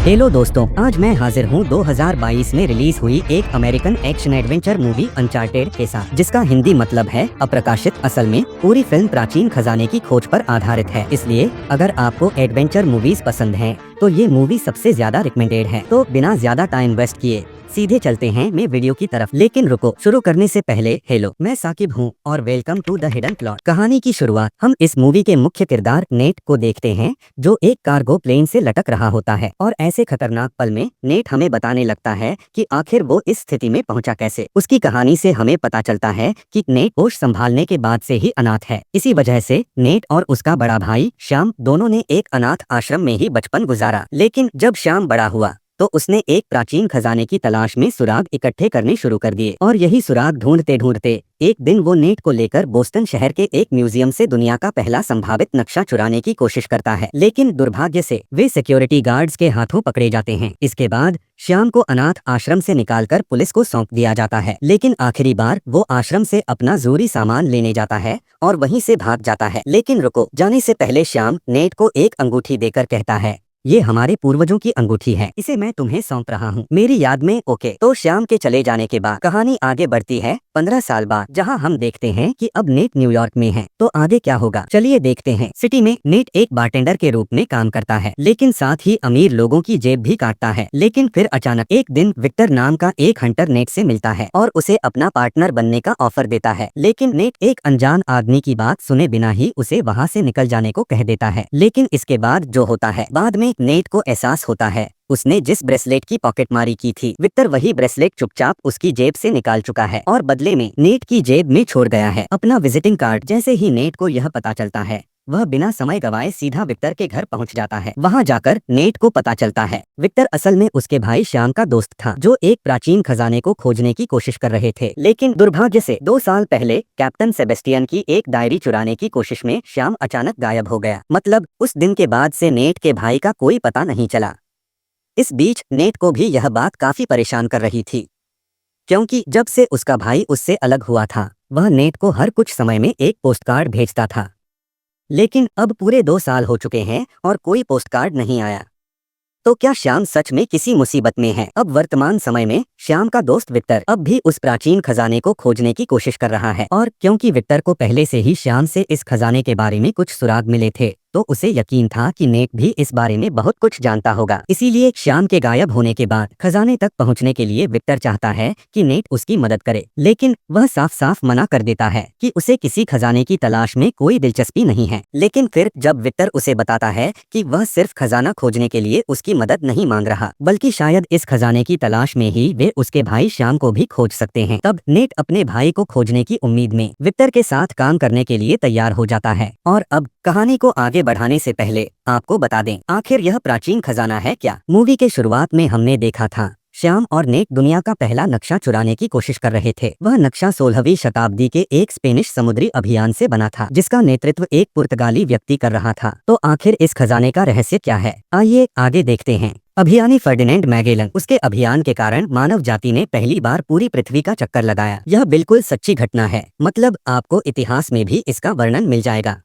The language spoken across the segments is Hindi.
हेलो दोस्तों, आज मैं हाजिर हूँ 2022 में रिलीज हुई एक American action adventure movie uncharted के साथ, जिसका हिंदी मतलब है अप्रकाशित। असल में पूरी फिल्म प्राचीन खजाने की खोज पर आधारित है, इसलिए अगर आपको एडवेंचर मूवीज पसंद हैं, तो ये मूवी सबसे ज्यादा रिकमेंडेड है। तो बिना ज्यादा टाइम वेस्ट किए सीधे चलते हैं मैं वीडियो की तरफ। लेकिन रुको, शुरू करने से पहले हेलो, मैं साकिब हूँ और welcome to the hidden plot. कहानी की शुरुआत हम इस मूवी के मुख्य किरदार नेट को देखते हैं, जो एक कार्गो प्लेन से लटक रहा होता है। और ऐसे खतरनाक पल में नेट हमें बताने लगता है कि आखिर वो इस स्थिति में पहुंचा कैसे। उसकी कहानी से हमें पता चलता है कि नेट होश संभालने के बाद से ही अनाथ है। इसी वजह से नेट और उसका बड़ा भाई श्याम दोनों ने एक अनाथ आश्रम में ही बचपन गुजारा। लेकिन जब श्याम बड़ा हुआ तो उसने एक प्राचीन खजाने की तलाश में सुराग इकट्ठे करने शुरू कर दिए। और यही सुराग ढूंढते ढूंढते एक दिन वो नेट को लेकर बोस्टन शहर के एक म्यूजियम से दुनिया का पहला संभावित नक्शा चुराने की कोशिश करता है। लेकिन दुर्भाग्य से वे सिक्योरिटी गार्ड्स के हाथों पकड़े जाते हैं। इसके बाद श्याम को अनाथ आश्रम से निकालकर पुलिस को सौंप दिया जाता है। लेकिन आखिरी बार वो आश्रम से अपना जरूरी सामान लेने जाता है और वहीं से भाग जाता है। लेकिन रुको, जाने से पहले श्याम नेट को एक अंगूठी देकर कहता है, ये हमारे पूर्वजों की अंगूठी है, इसे मैं तुम्हें सौंप रहा हूँ, मेरी याद में। ओके। तो श्याम के चले जाने के बाद कहानी आगे बढ़ती है 15 साल बाद, जहाँ हम देखते हैं कि अब नेट न्यूयॉर्क में है। तो आगे क्या होगा, चलिए देखते हैं। सिटी में नेट एक बारटेंडर के रूप में काम करता है, लेकिन साथ ही अमीर लोगों की जेब भी काटता है। लेकिन फिर अचानक एक दिन विक्टर नाम का एक हंटर नेट से मिलता है और उसे अपना पार्टनर बनने का ऑफर देता है। लेकिन नेट एक अनजान आदमी की बात सुने बिना ही उसे वहाँ से निकल जाने को कह देता है। लेकिन इसके बाद जो होता है, बाद में नेट को एहसास होता है उसने जिस ब्रेसलेट की पॉकेटमारी की थी, विक्टर वही ब्रेसलेट चुपचाप उसकी जेब से निकाल चुका है और बदले में नेट की जेब में छोड़ गया है अपना विजिटिंग कार्ड। जैसे ही नेट को यह पता चलता है, वह बिना समय गवाए सीधा विक्टर के घर पहुंच जाता है। वहां जाकर नेट को पता चलता है विक्टर असल में उसके भाई श्याम का दोस्त था, जो एक प्राचीन खजाने को खोजने की कोशिश कर रहे थे। लेकिन दुर्भाग्य से 2 साल पहले कैप्टन सेबेस्टियन की एक डायरी चुराने की कोशिश में श्याम अचानक गायब हो गया। मतलब उस दिन के बाद से नेट के भाई का कोई पता नहीं चला। इस बीच नेट को भी यह बात काफी परेशान कर रही थी, क्योंकि जब से उसका भाई उससे अलग हुआ था, वह नेट को हर कुछ समय में एक पोस्टकार्ड भेजता था। लेकिन अब पूरे 2 साल हो चुके हैं और कोई पोस्टकार्ड नहीं आया। तो क्या श्याम सच में किसी मुसीबत में है? अब वर्तमान समय में श्याम का दोस्त विक्टर अब भी उस प्राचीन खजाने को खोजने की कोशिश कर रहा है। और क्योंकि विक्टर को पहले से ही श्याम से इस खजाने के बारे में कुछ सुराग मिले थे, तो उसे यकीन था कि नेट भी इस बारे में बहुत कुछ जानता होगा। इसीलिए श्याम के गायब होने के बाद खजाने तक पहुंचने के लिए विक्टर चाहता है कि नेट उसकी मदद करे। लेकिन वह साफ साफ मना कर देता है कि उसे किसी खजाने की तलाश में कोई दिलचस्पी नहीं है। लेकिन फिर जब विक्टर उसे बताता है कि वह सिर्फ खजाना खोजने के लिए उसकी मदद नहीं मांग रहा, बल्कि शायद इस खजाने की तलाश में ही वे उसके भाई श्याम को भी खोज सकते हैं, तब नेट अपने भाई को खोजने की उम्मीद में विक्टर के साथ काम करने के लिए तैयार हो जाता है। और अब कहानी को आगे बढ़ाने से पहले आपको बता दें, आखिर यह प्राचीन खजाना है क्या? मूवी के शुरुआत में हमने देखा था श्याम और नेट दुनिया का पहला नक्शा चुराने की कोशिश कर रहे थे। वह नक्शा 16वीं शताब्दी के एक स्पेनिश समुद्री अभियान से बना था, जिसका नेतृत्व एक पुर्तगाली व्यक्ति कर रहा था। तो आखिर इस खजाने का रहस्य क्या है, आइए आगे देखते हैं। अभियानी फर्डिनेंड मैगेलन, उसके अभियान के कारण मानव जाति ने पहली बार पूरी पृथ्वी का चक्कर लगाया। यह बिल्कुल सच्ची घटना है, मतलब आपको इतिहास में भी इसका वर्णन मिल जाएगा।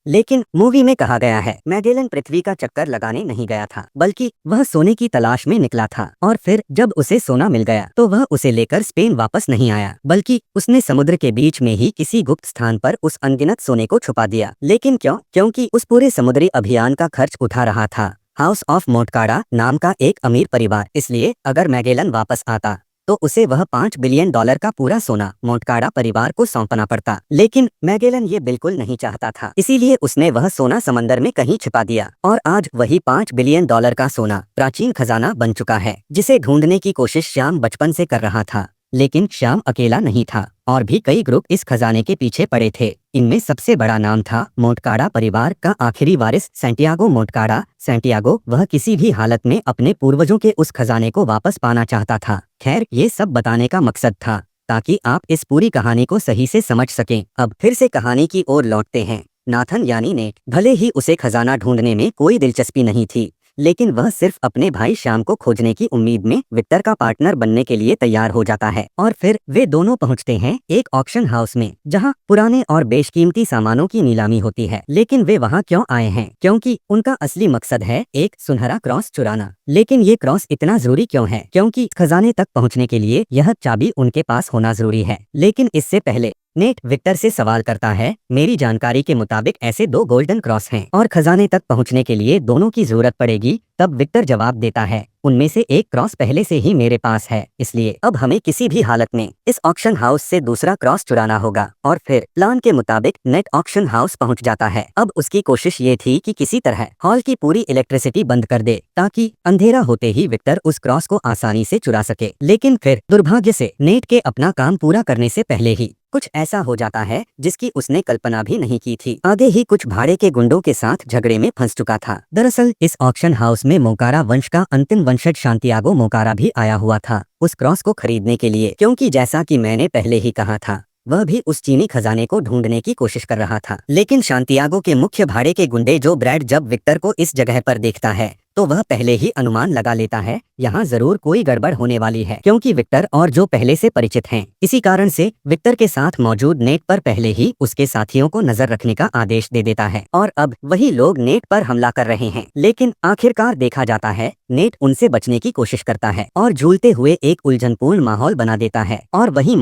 लेकिन मूवी में कहा गया है मैगेलन पृथ्वी का चक्कर लगाने नहीं गया था, बल्कि वह सोने की तलाश में निकला था। और फिर जब उसे सोना मिल गया तो वह उसे लेकर स्पेन वापस नहीं आया, बल्कि उसने समुद्र के बीच में ही किसी गुप्त स्थान पर उस अनगिनत सोने को छुपा दिया। लेकिन क्यों? क्योंकि उस पूरे समुद्री अभियान का खर्च उठा रहा था हाउस ऑफ मोंटकाड़ा नाम का एक अमीर परिवार। इसलिए अगर मैगेलन वापस आता तो उसे वह $5 बिलियन का पूरा सोना मोंटकाड़ा परिवार को सौंपना पड़ता। लेकिन मैगेलन ये बिल्कुल नहीं चाहता था, इसीलिए उसने वह सोना समंदर में कहीं छिपा दिया। और आज वही $5 बिलियन का सोना प्राचीन खजाना बन चुका है, जिसे ढूंढने की कोशिश श्याम बचपन से कर रहा था। लेकिन श्याम अकेला नहीं था, और भी कई ग्रुप इस खजाने के पीछे पड़े थे। इनमें सबसे बड़ा नाम था मोंटकाड़ा परिवार का आखिरी वारिस सैंटियागो मोंटकाड़ा। सैंटियागो वह किसी भी हालत में अपने पूर्वजों के उस खजाने को वापस पाना चाहता था। खैर, ये सब बताने का मकसद था ताकि आप इस पूरी कहानी को सही से समझ सकें। अब फिर से कहानी की ओर लौटते हैं। नाथन यानी नेट, भले ही उसे खजाना ढूंढने में कोई दिलचस्पी नहीं थी, लेकिन वह सिर्फ अपने भाई श्याम को खोजने की उम्मीद में विक्टर का पार्टनर बनने के लिए तैयार हो जाता है। और फिर वे दोनों पहुंचते हैं एक ऑक्शन हाउस में, जहां पुराने और बेशकीमती सामानों की नीलामी होती है। लेकिन वे वहां क्यों आए हैं? क्योंकि उनका असली मकसद है एक सुनहरा क्रॉस चुराना। लेकिन ये क्रॉस इतना जरूरी क्यों है? क्योंकि खजाने तक पहुंचने के लिए यह चाबी उनके पास होना जरूरी है। लेकिन इससे पहले नेट विक्टर से सवाल करता है, मेरी जानकारी के मुताबिक ऐसे 2 गोल्डन क्रॉस हैं और खजाने तक पहुंचने के लिए दोनों की जरूरत पड़ेगी। तब विक्टर जवाब देता है, उनमें से एक क्रॉस पहले से ही मेरे पास है, इसलिए अब हमें किसी भी हालत में इस ऑक्शन हाउस से दूसरा क्रॉस चुराना होगा। और फिर प्लान के मुताबिक नेट ऑक्शन हाउस पहुंच जाता है। अब उसकी कोशिश ये थी कि किसी तरह हॉल की पूरी इलेक्ट्रिसिटी बंद कर दे, ताकि अंधेरा होते ही विक्टर उस क्रॉस को आसानी से चुरा सके। लेकिन फिर दुर्भाग्य से नेट के अपना काम पूरा करने से पहले ही कुछ ऐसा हो जाता है जिसकी उसने कल्पना भी नहीं की थी। आगे ही कुछ भाड़े के गुंडों के साथ झगड़े में फंस चुका था। दरअसल इस ऑक्शन हाउस में मोकारा वंश का अंतिम वंशज शांतियागो मोकारा भी आया हुआ था उस क्रॉस को खरीदने के लिए, क्योंकि जैसा कि मैंने पहले ही कहा था, वह भी उस चीनी खजाने को ढूंढने की कोशिश कर रहा था। लेकिन शांतियागो के मुख्य भाड़े के गुंडे जो ब्रैड जब विक्टर को इस जगह पर देखता है तो वह पहले ही अनुमान लगा लेता है यहाँ जरूर कोई गड़बड़ होने वाली है, क्योंकि विक्टर और जो पहले से परिचित हैं। इसी कारण से विक्टर के साथ मौजूद नेट पर पहले ही उसके साथियों को नजर रखने का आदेश दे देता है और अब वही लोग नेट पर हमला कर रहे हैं। लेकिन आखिरकार देखा जाता है नेट उनसे बचने की कोशिश करता है और झूलते हुए एक उलझनपूर्ण माहौल बना देता है। और वही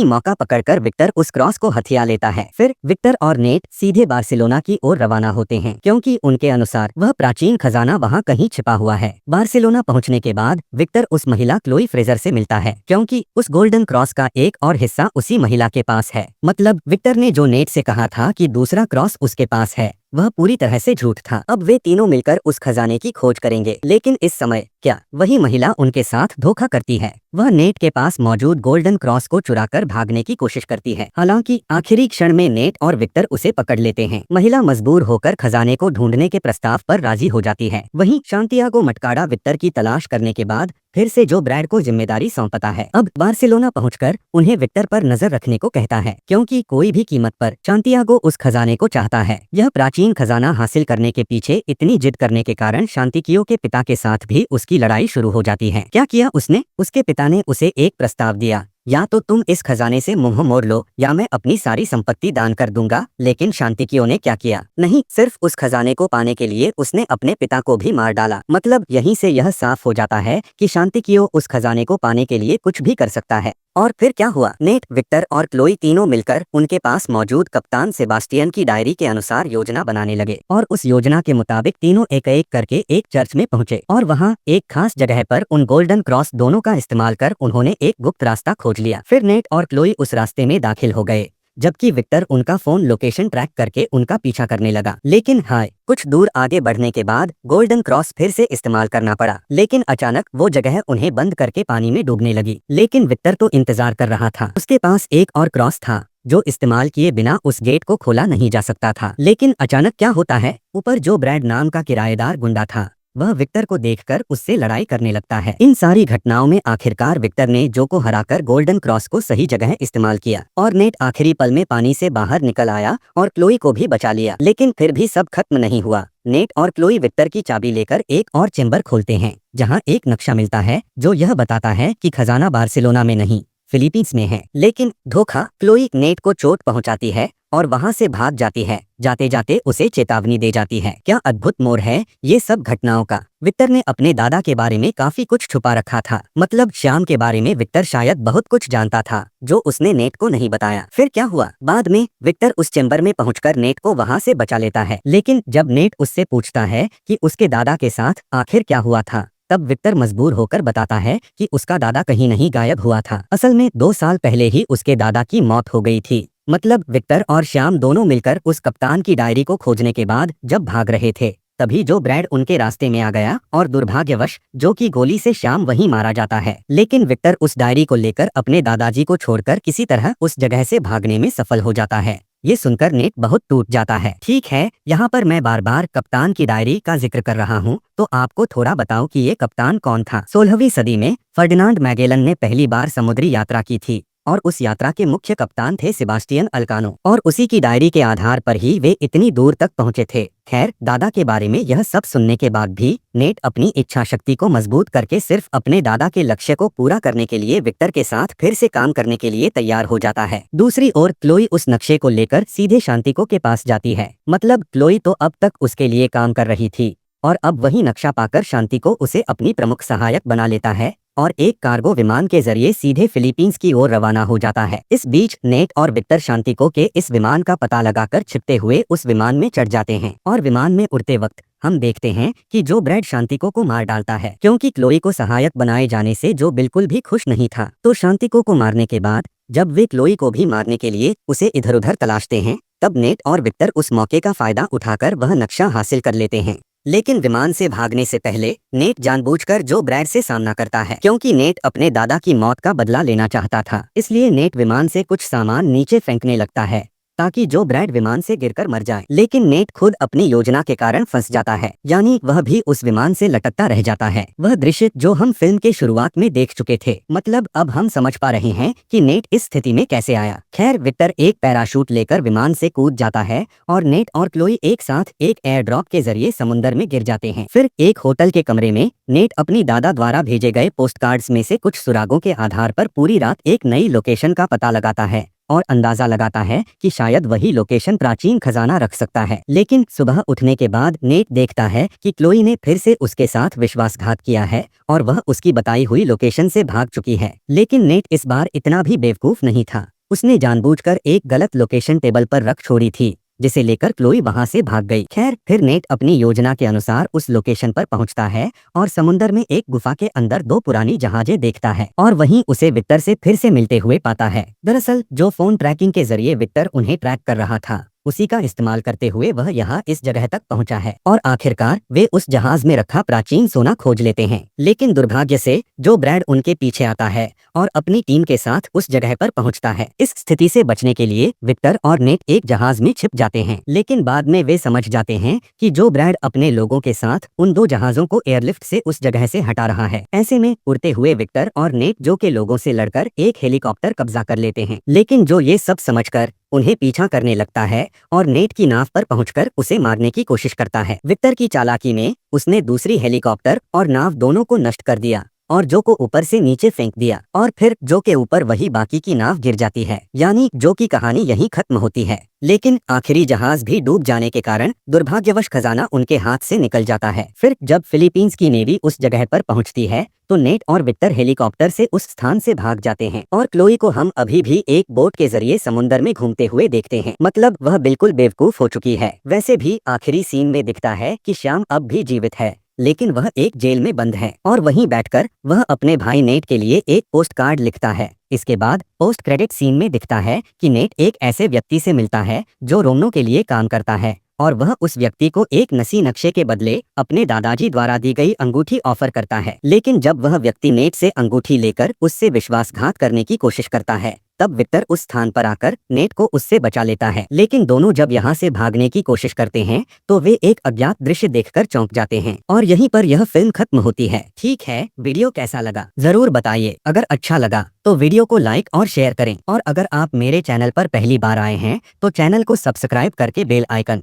मौका पकड़कर विक्टर उस क्रॉस को हथिया लेता है। फिर विक्टर और नेट सीधे बार्सिलोना की ओर रवाना होते हैं, क्योंकि उनके अनुसार वह प्राचीन खजाना वहां कहीं छिपा हुआ है। बार्सिलोना पहुंचने के बाद विक्टर उस महिला क्लोई फ्रेजर से मिलता है, क्योंकि उस गोल्डन क्रॉस का एक और हिस्सा उसी महिला के पास है। मतलब विक्टर ने जो नेट से कहा था कि दूसरा क्रॉस उसके पास है, वह पूरी तरह से झूठ था। अब वे तीनों मिलकर उस खजाने की खोज करेंगे। लेकिन इस समय क्या वही महिला उनके साथ धोखा करती है? वह नेट के पास मौजूद गोल्डन क्रॉस को चुराकर भागने की कोशिश करती है। हालांकि आखिरी क्षण में नेट और विक्टर उसे पकड़ लेते हैं। महिला मजबूर होकर खजाने को ढूंढने के प्रस्ताव पर राजी हो जाती है। वहीं शांतियागो मटकाड़ा विक्टर की तलाश करने के बाद फिर से जो ब्रैड को जिम्मेदारी सौंपता है। अब बार्सिलोना पहुंचकर उन्हें विक्टर पर नजर रखने को कहता है, क्योंकि कोई भी कीमत पर शांतियागो उस खजाने को चाहता है। यह प्राचीन खजाना हासिल करने के पीछे इतनी जिद करने के कारण शांतिकियो के पिता के साथ भी उसकी लड़ाई शुरू हो जाती है। क्या किया उसने? उसके पिता ने उसे एक प्रस्ताव दिया, या तो तुम इस खजाने से मुंह मोड़ लो या मैं अपनी सारी संपत्ति दान कर दूंगा। लेकिन शांतिकियो ने क्या किया? नहीं, सिर्फ उस खजाने को पाने के लिए उसने अपने पिता को भी मार डाला। मतलब यहीं से यह साफ हो जाता है कि शांतिकियो उस खजाने को पाने के लिए कुछ भी कर सकता है। और फिर क्या हुआ? नेट, विक्टर और क्लोई तीनों मिलकर उनके पास मौजूद कप्तान सेबास्टियन की डायरी के अनुसार योजना बनाने लगे और उस योजना के मुताबिक तीनों एक एक करके एक चर्च में पहुंचे और वहां एक खास जगह पर उन गोल्डन क्रॉस दोनों का इस्तेमाल कर उन्होंने एक गुप्त रास्ता खोज लिया। फिर नेट और क्लोई उस रास्ते में दाखिल हो गए, जबकि विक्टर उनका फोन लोकेशन ट्रैक करके उनका पीछा करने लगा। लेकिन हाय, कुछ दूर आगे बढ़ने के बाद गोल्डन क्रॉस फिर से इस्तेमाल करना पड़ा। लेकिन अचानक वो जगह उन्हें बंद करके पानी में डूबने लगी। लेकिन विक्टर तो इंतजार कर रहा था। उसके पास एक और क्रॉस था जो इस्तेमाल किए बिना उस गेट को खोला नहीं जा सकता था। लेकिन अचानक क्या होता है? ऊपर जो ब्रैड नाम का किराएदार गुंडा था वह विक्टर को देखकर उससे लड़ाई करने लगता है। इन सारी घटनाओं में आखिरकार विक्टर ने जो को हराकर गोल्डन क्रॉस को सही जगह इस्तेमाल किया और नेट आखिरी पल में पानी से बाहर निकल आया और क्लोई को भी बचा लिया। लेकिन फिर भी सब खत्म नहीं हुआ। नेट और क्लोई विक्टर की चाबी लेकर एक और चेंबर खोलते हैं, जहां एक नक्शा मिलता है जो यह बताता है कि खजाना बार्सिलोना में नहीं फिलीपींस में है। लेकिन धोखा, क्लोई नेट को चोट पहुंचाती है और वहां से भाग जाती है। जाते जाते उसे चेतावनी दे जाती है। क्या अद्भुत मोड़ है ये सब घटनाओं का। विक्टर ने अपने दादा के बारे में काफी कुछ छुपा रखा था। मतलब श्याम के बारे में विक्टर शायद बहुत कुछ जानता था जो उसने नेट को नहीं बताया। फिर क्या हुआ? बाद में विक्टर उस चेंबर में पहुंचकर नेट को वहां से बचा लेता है। लेकिन जब नेट उससे पूछता है कि उसके दादा के साथ आखिर क्या हुआ था, तब विक्टर मजबूर होकर बताता है कि उसका दादा कहीं नहीं गायब हुआ था। असल में 2 साल पहले ही उसके दादा की मौत हो गई थी। मतलब विक्टर और श्याम दोनों मिलकर उस कप्तान की डायरी को खोजने के बाद जब भाग रहे थे, तभी जो ब्रैड उनके रास्ते में आ गया और दुर्भाग्यवश जो की गोली से श्याम वहीं मारा जाता है। लेकिन विक्टर उस डायरी को लेकर अपने दादाजी को छोड़कर किसी तरह उस जगह से भागने में सफल हो जाता है। ये सुनकर नेट बहुत टूट जाता है। ठीक है, यहाँ पर मैं बार बार कप्तान की डायरी का जिक्र कर रहा हूँ, तो आपको थोड़ा बताऊं कि ये कप्तान कौन था। 16वीं सदी में फर्डिनांड मैगेलन ने पहली बार समुद्री यात्रा की थी और उस यात्रा के मुख्य कप्तान थे सेबास्टियन अल्कानो, और उसी की डायरी के आधार पर ही वे इतनी दूर तक पहुंचे थे। खैर, दादा के बारे में यह सब सुनने के बाद भी नेट अपनी इच्छा शक्ति को मजबूत करके सिर्फ अपने दादा के लक्ष्य को पूरा करने के लिए विक्टर के साथ फिर से काम करने के लिए तैयार हो जाता है। दूसरी ओर क्लोई उस नक्शे को लेकर सीधे शांतिको के पास जाती है। मतलब क्लोई तो अब तक उसके लिए काम कर रही थी और अब वही नक्शा पाकर शांतिको उसे अपनी प्रमुख सहायक बना लेता है और एक कार्गो विमान के जरिए सीधे फिलीपींस की ओर रवाना हो जाता है। इस बीच नेट और विक्टर शांतिको के इस विमान का पता लगाकर छिपते हुए उस विमान में चढ़ जाते हैं और विमान में उड़ते वक्त हम देखते हैं कि जो ब्रैड शांतिको को मार डालता है, क्योंकि क्लोई को सहायक बनाए जाने से जो बिल्कुल भी खुश नहीं था। तो शांतिको को मारने के बाद जब वे क्लोई को भी मारने के लिए उसे इधर उधर तलाशते हैं, तब नेट और विक्टर उस मौके का फायदा उठाकर वह नक्शा हासिल कर लेते हैं। लेकिन विमान से भागने से पहले नेट जानबूझकर जो ब्रैड से सामना करता है, क्योंकि नेट अपने दादा की मौत का बदला लेना चाहता था। इसलिए नेट विमान से कुछ सामान नीचे फेंकने लगता है ताकि जो ब्रैड विमान से गिरकर मर जाए। लेकिन नेट खुद अपनी योजना के कारण फंस जाता है, यानी वह भी उस विमान से लटकता रह जाता है। वह दृश्य जो हम फिल्म के शुरुआत में देख चुके थे। मतलब अब हम समझ पा रहे हैं कि नेट इस स्थिति में कैसे आया। खैर, विक्टर एक पैराशूट लेकर विमान से कूद जाता है और नेट और क्लोई एक साथ एक एयर ड्रॉप के जरिए समुद्र में गिर जाते हैं। फिर एक होटल के कमरे में नेट अपनी दादा द्वारा भेजे गए पोस्ट कार्ड्स में से कुछ सुरागों के आधार पर पूरी रात एक नई लोकेशन का पता लगाता है और अंदाजा लगाता है कि शायद वही लोकेशन प्राचीन खजाना रख सकता है। लेकिन सुबह उठने के बाद नेट देखता है कि क्लोई ने फिर से उसके साथ विश्वासघात किया है और वह उसकी बताई हुई लोकेशन से भाग चुकी है। लेकिन नेट इस बार इतना भी बेवकूफ नहीं था। उसने जानबूझकर एक गलत लोकेशन टेबल पर रख छोड़ी थी, जिसे लेकर क्लोई वहां से भाग गई। खैर, फिर नेट अपनी योजना के अनुसार उस लोकेशन पर पहुंचता है और समुद्र में एक गुफा के अंदर दो पुरानी जहाजें देखता है और वहीं उसे विक्टर से फिर से मिलते हुए पाता है। दरअसल जो फोन ट्रैकिंग के जरिए विक्टर उन्हें ट्रैक कर रहा था, उसी का इस्तेमाल करते हुए वह यहाँ इस जगह तक पहुंचा है और आखिरकार वे उस जहाज में रखा प्राचीन सोना खोज लेते हैं। लेकिन दुर्भाग्य से जो ब्रैड उनके पीछे आता है और अपनी टीम के साथ उस जगह पर पहुंचता है। इस स्थिति से बचने के लिए विक्टर और नेट एक जहाज में छिप जाते हैं, लेकिन बाद में वे समझ जाते हैं कि जो ब्रैड अपने लोगों के साथ उन दो जहाजों को एयरलिफ्ट से उस जगह से हटा रहा है। ऐसे में उड़ते हुए विक्टर और नेट जो के लोगों से लड़कर एक हेलीकॉप्टर कब्जा कर लेते हैं। लेकिन जो ये सब समझकर उन्हें पीछा करने लगता है और नेट की नाव पर पहुंचकर उसे मारने की कोशिश करता है। विक्टर की चालाकी में उसने दूसरी हेलीकॉप्टर और नाव दोनों को नष्ट कर दिया और जो को ऊपर से नीचे फेंक दिया और फिर जो के ऊपर वही बाकी की नाव गिर जाती है। यानी जो की कहानी यहीं खत्म होती है। लेकिन आखिरी जहाज भी डूब जाने के कारण दुर्भाग्यवश खजाना उनके हाथ से निकल जाता है। फिर जब फिलीपींस की नेवी उस जगह पर पहुंचती है तो नेट और विक्टर हेलीकॉप्टर से उस स्थान से भाग जाते हैं और क्लोई को हम अभी भी एक बोट के जरिए समुद्र में घूमते हुए देखते हैं। मतलब वह बिल्कुल बेवकूफ हो चुकी है। वैसे भी आखिरी सीन में दिखता है कि श्याम अब भी जीवित है, लेकिन वह एक जेल में बंद है और वहीं बैठकर वह अपने भाई नेट के लिए एक पोस्ट कार्ड लिखता है। इसके बाद पोस्ट क्रेडिट सीन में दिखता है कि नेट एक ऐसे व्यक्ति से मिलता है जो रोमनो के लिए काम करता है और वह उस व्यक्ति को एक नसी नक्शे के बदले अपने दादाजी द्वारा दी गई अंगूठी ऑफर करता है। लेकिन जब वह व्यक्ति नेट से अंगूठी लेकर उससे विश्वासघात करने की कोशिश करता है, तब विक्टर उस स्थान पर आकर नेट को उससे बचा लेता है। लेकिन दोनों जब यहाँ से भागने की कोशिश करते हैं तो वे एक अज्ञात दृश्य देखकर चौंक जाते हैं और यहीं पर यह फिल्म खत्म होती है। ठीक है, वीडियो कैसा लगा जरूर बताइए। अगर अच्छा लगा तो वीडियो को लाइक और शेयर करें और अगर आप मेरे चैनल पर पहली बार आए हैं तो चैनल को सब्सक्राइब करके बेल आइकन